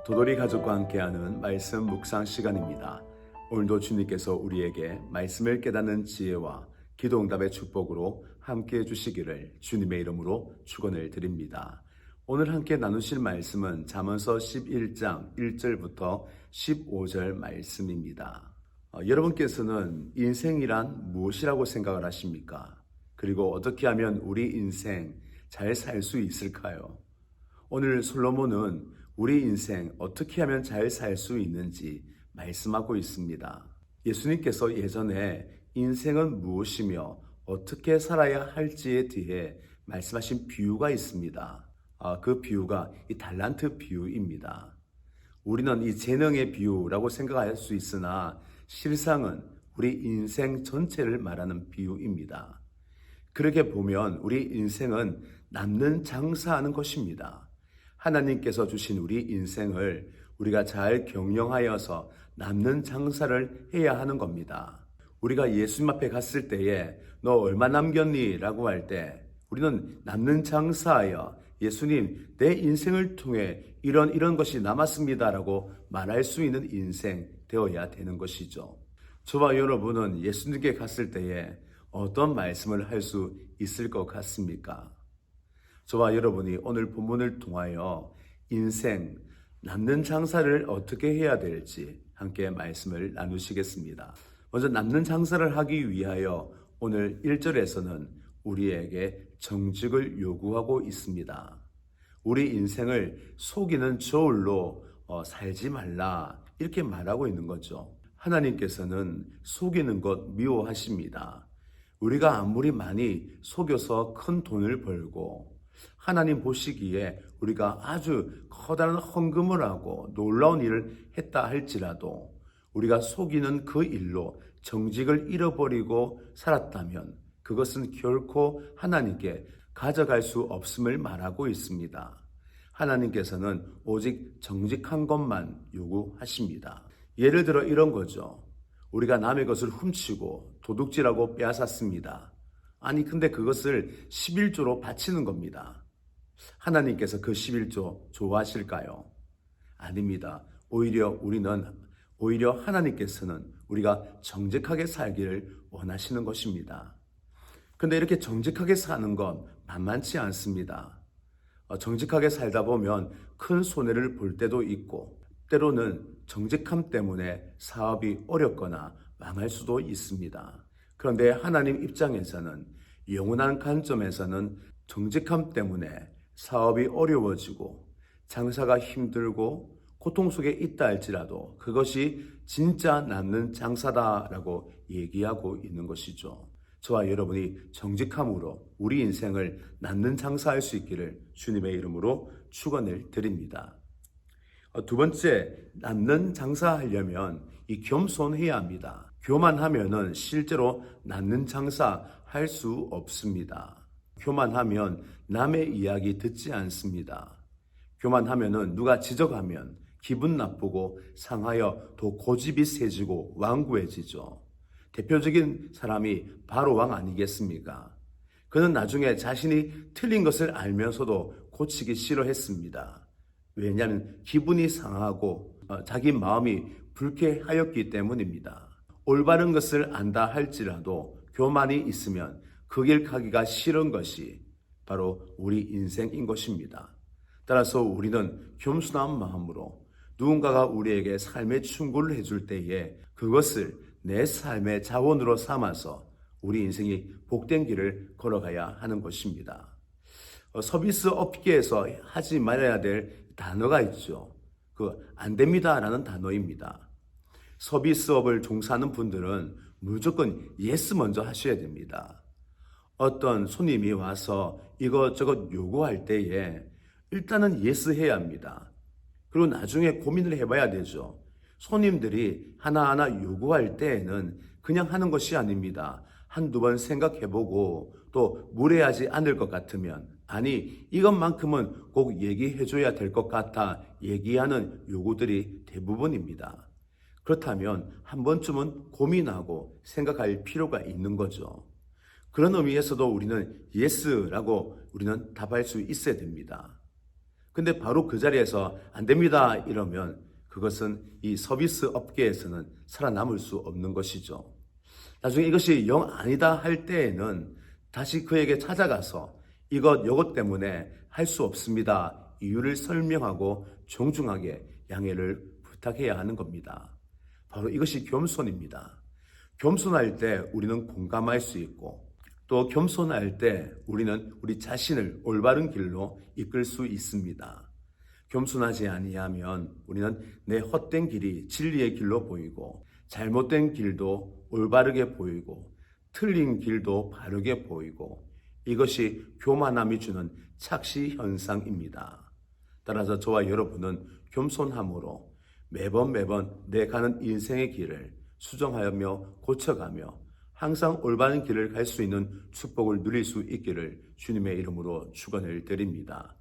도돌이 가족과 함께하는 말씀 묵상 시간입니다. 오늘도 주님께서 우리에게 말씀을 깨닫는 지혜와 기도응답의 축복으로 함께해 주시기를 주님의 이름으로 축원을 드립니다. 오늘 함께 나누실 말씀은 잠언서 11장 1절부터 15절 말씀입니다. 여러분께서는 인생이란 무엇이라고 생각을 하십니까? 그리고 어떻게 하면 우리 인생 잘 살 수 있을까요? 오늘 솔로몬은 우리 인생 어떻게 하면 잘 살 수 있는지 말씀하고 있습니다. 예수님께서 예전에 인생은 무엇이며 어떻게 살아야 할지에 대해 말씀하신 비유가 있습니다. 그 비유가 이 달란트 비유입니다. 우리는 이 재능의 비유라고 생각할 수 있으나 실상은 우리 인생 전체를 말하는 비유입니다. 그렇게 보면 우리 인생은 남는 장사하는 것입니다. 하나님께서 주신 우리 인생을 우리가 잘 경영하여서 남는 장사를 해야 하는 겁니다. 우리가 예수님 앞에 갔을 때에 너 얼마 남겼니? 라고 할 때 우리는 남는 장사하여 예수님 내 인생을 통해 이런 것이 남았습니다 라고 말할 수 있는 인생 되어야 되는 것이죠. 저와 여러분은 예수님께 갔을 때에 어떤 말씀을 할 수 있을 것 같습니까? 저와 여러분이 오늘 본문을 통하여 인생, 남는 장사를 어떻게 해야 될지 함께 말씀을 나누시겠습니다. 먼저 남는 장사를 하기 위하여 오늘 1절에서는 우리에게 정직을 요구하고 있습니다. 우리 인생을 속이는 저울로 살지 말라 이렇게 말하고 있는 거죠. 하나님께서는 속이는 것 미워하십니다. 우리가 아무리 많이 속여서 큰 돈을 벌고 하나님 보시기에 우리가 아주 커다란 헌금을 하고 놀라운 일을 했다 할지라도 우리가 속이는 그 일로 정직을 잃어버리고 살았다면 그것은 결코 하나님께 가져갈 수 없음을 말하고 있습니다. 하나님께서는 오직 정직한 것만 요구하십니다. 예를 들어 이런 거죠. 우리가 남의 것을 훔치고 도둑질하고 빼앗았습니다. 아니 근데 그것을 11조로 바치는 겁니다. 하나님께서 그 11조 좋아하실까요? 아닙니다. 오히려 하나님께서는 우리가 정직하게 살기를 원하시는 것입니다. 근데 이렇게 정직하게 사는 건 만만치 않습니다. 정직하게 살다 보면 큰 손해를 볼 때도 있고 때로는 정직함 때문에 사업이 어렵거나 망할 수도 있습니다. 그런데 하나님 입장에서는 영원한 관점에서는 정직함 때문에 사업이 어려워지고 장사가 힘들고 고통 속에 있다 할지라도 그것이 진짜 남는 장사다라고 얘기하고 있는 것이죠. 저와 여러분이 정직함으로 우리 인생을 남는 장사할 수 있기를 주님의 이름으로 축원을 드립니다. 두 번째, 남는 장사하려면 이 겸손해야 합니다. 교만하면은 실제로 남는 장사 할 수 없습니다. 교만하면 남의 이야기 듣지 않습니다. 교만하면은 누가 지적하면 기분 나쁘고 상하여 더 고집이 세지고 완고해지죠. 대표적인 사람이 바로 왕 아니겠습니까? 그는 나중에 자신이 틀린 것을 알면서도 고치기 싫어했습니다. 왜냐하면 기분이 상하고 자기 마음이 불쾌하였기 때문입니다. 올바른 것을 안다 할지라도 교만이 있으면 그 길 가기가 싫은 것이 바로 우리 인생인 것입니다. 따라서 우리는 겸손한 마음으로 누군가가 우리에게 삶의 충고를 해줄 때에 그것을 내 삶의 자원으로 삼아서 우리 인생이 복된 길을 걸어가야 하는 것입니다. 서비스 업계에서 하지 말아야 될 단어가 있죠. 안 됩니다라는 단어입니다. 서비스업을 종사하는 분들은 무조건 예스 먼저 하셔야 됩니다. 어떤 손님이 와서 이것저것 요구할 때에 일단은 예스 해야 합니다. 그리고 나중에 고민을 해봐야 되죠. 손님들이 하나하나 요구할 때에는 그냥 하는 것이 아닙니다. 한두 번 생각해보고 또 무례하지 않을 것 같으면 아니 이것만큼은 꼭 얘기해줘야 될 것 같아 얘기하는 요구들이 대부분입니다. 그렇다면 한 번쯤은 고민하고 생각할 필요가 있는 거죠. 그런 의미에서도 우리는 예스라고 우리는 답할 수 있어야 됩니다. 근데 바로 그 자리에서 안 됩니다 이러면 그것은 이 서비스 업계에서는 살아남을 수 없는 것이죠. 나중에 이것이 영 아니다 할 때에는 다시 그에게 찾아가서 요것 때문에 할 수 없습니다. 이유를 설명하고 정중하게 양해를 부탁해야 하는 겁니다. 바로 이것이 겸손입니다. 겸손할 때 우리는 공감할 수 있고 또 겸손할 때 우리는 우리 자신을 올바른 길로 이끌 수 있습니다. 겸손하지 아니하면 우리는 내 헛된 길이 진리의 길로 보이고 잘못된 길도 올바르게 보이고 틀린 길도 바르게 보이고 이것이 교만함이 주는 착시 현상입니다. 따라서 저와 여러분은 겸손함으로 매번 내 가는 인생의 길을 수정하며 고쳐가며 항상 올바른 길을 갈 수 있는 축복을 누릴 수 있기를 주님의 이름으로 축원을 드립니다.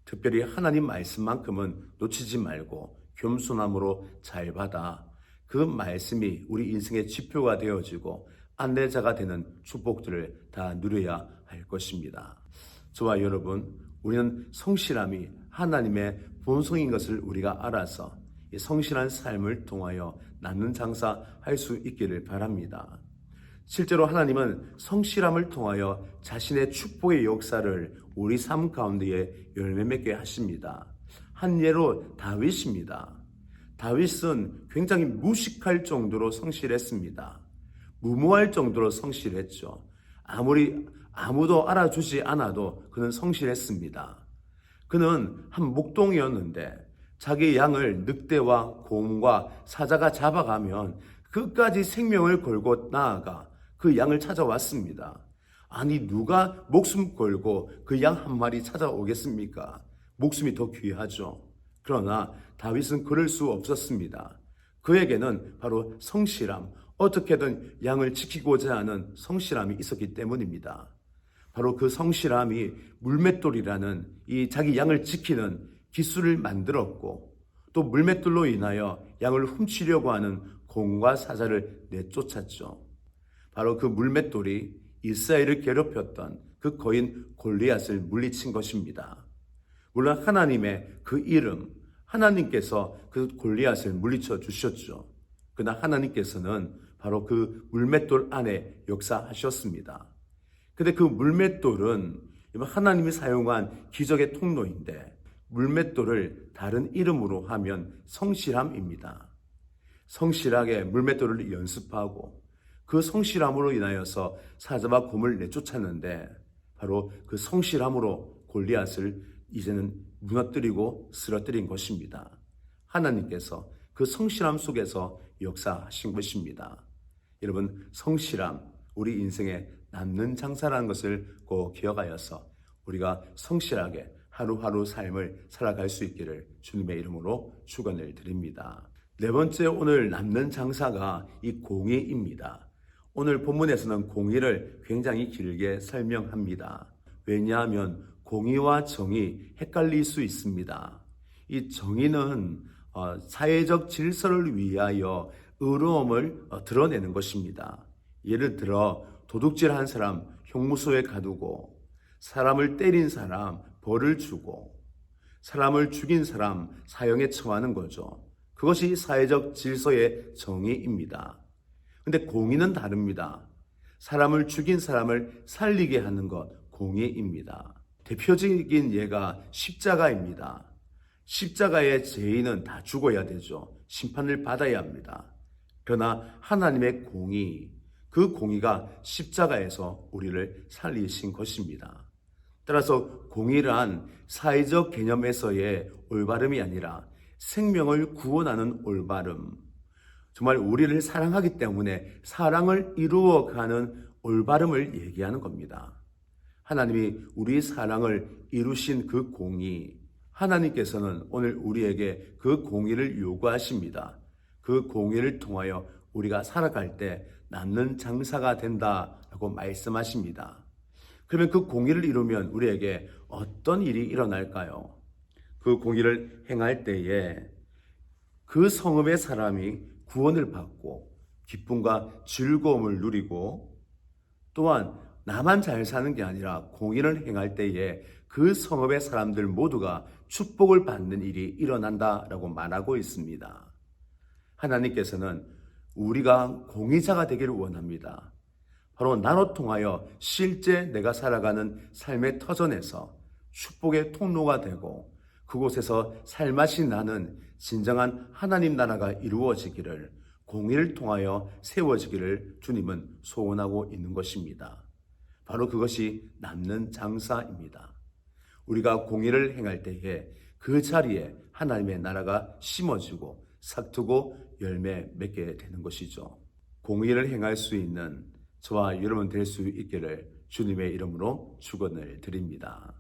특별히 하나님 말씀만큼은 놓치지 말고 겸손함으로 잘 받아 그 말씀이 우리 인생의 지표가 되어지고 안내자가 되는 축복들을 다 누려야 할 것입니다. 저와 여러분, 우리는 성실함이 하나님의 본성인 것을 우리가 알아서 이 성실한 삶을 통하여 남는 장사할 수 있기를 바랍니다. 실제로 하나님은 성실함을 통하여 자신의 축복의 역사를 우리 삶 가운데에 열매 맺게 하십니다. 한 예로 다윗입니다. 다윗은 굉장히 무식할 정도로 성실했습니다. 무모할 정도로 성실했죠. 아무도 알아주지 않아도 그는 성실했습니다. 그는 한 목동이었는데 자기 양을 늑대와 곰과 사자가 잡아가면 끝까지 생명을 걸고 나아가 그 양을 찾아왔습니다. 아니 누가 목숨 걸고 그 양 한 마리 찾아오겠습니까? 목숨이 더 귀하죠. 그러나 다윗은 그럴 수 없었습니다. 그에게는 바로 성실함, 어떻게든 양을 지키고자 하는 성실함이 있었기 때문입니다. 바로 그 성실함이 물맷돌이라는 이 자기 양을 지키는 기술을 만들었고 또 물맷돌로 인하여 양을 훔치려고 하는 곰과 사자를 내쫓았죠. 바로 그 물맷돌이 이스라엘을 괴롭혔던 그 거인 골리앗을 물리친 것입니다. 물론 하나님의 그 이름, 하나님께서 그 골리앗을 물리쳐 주셨죠. 그러나 하나님께서는 바로 그 물맷돌 안에 역사하셨습니다. 근데 그 물맷돌은 하나님이 사용한 기적의 통로인데 물맷돌을 다른 이름으로 하면 성실함입니다. 성실하게 물맷돌을 연습하고 그 성실함으로 인하여서 사자와 곰을 내쫓았는데 바로 그 성실함으로 골리앗을 이제는 무너뜨리고 쓰러뜨린 것입니다. 하나님께서 그 성실함 속에서 역사하신 것입니다. 여러분, 성실함, 우리 인생에 남는 장사라는 것을 꼭 기억하여서 우리가 성실하게 하루하루 삶을 살아갈 수 있기를 주님의 이름으로 축원을 드립니다. 네 번째 오늘 남는 장사가 이 공의입니다. 오늘 본문에서는 공의를 굉장히 길게 설명합니다. 왜냐하면 공의와 정의 헷갈릴 수 있습니다. 이 정의는 사회적 질서를 위하여 의로움을 드러내는 것입니다. 예를 들어 도둑질한 사람 형무소에 가두고 사람을 때린 사람 벌을 주고 사람을 죽인 사람 사형에 처하는 거죠. 그것이 사회적 질서의 정의입니다. 근데 공의는 다릅니다. 사람을 죽인 사람을 살리게 하는 것 공의입니다. 대표적인 예가 십자가입니다. 십자가의 죄인은 다 죽어야 되죠. 심판을 받아야 합니다. 그러나 하나님의 공의, 그 공의가 십자가에서 우리를 살리신 것입니다. 따라서 공의란 사회적 개념에서의 올바름이 아니라 생명을 구원하는 올바름, 정말 우리를 사랑하기 때문에 사랑을 이루어가는 올바름을 얘기하는 겁니다. 하나님이 우리 사랑을 이루신 그 공의, 하나님께서는 오늘 우리에게 그 공의를 요구하십니다. 그 공의를 통하여 우리가 살아갈 때 남는 장사가 된다라고 말씀하십니다. 그러면 그 공의를 이루면 우리에게 어떤 일이 일어날까요? 그 공의를 행할 때에 그 성읍의 사람이 구원을 받고 기쁨과 즐거움을 누리고 또한 나만 잘 사는 게 아니라 공의를 행할 때에 그 성읍의 사람들 모두가 축복을 받는 일이 일어난다라고 말하고 있습니다. 하나님께서는 우리가 공의자가 되기를 원합니다. 바로 나로 통하여 실제 내가 살아가는 삶의 터전에서 축복의 통로가 되고 그곳에서 살맛이 나는 진정한 하나님 나라가 이루어지기를, 공의를 통하여 세워지기를 주님은 소원하고 있는 것입니다. 바로 그것이 남는 장사입니다. 우리가 공의를 행할 때에 그 자리에 하나님의 나라가 심어지고 싹트고 열매 맺게 되는 것이죠. 공의를 행할 수 있는 저와 여러분 될 수 있기를 주님의 이름으로 축원을 드립니다.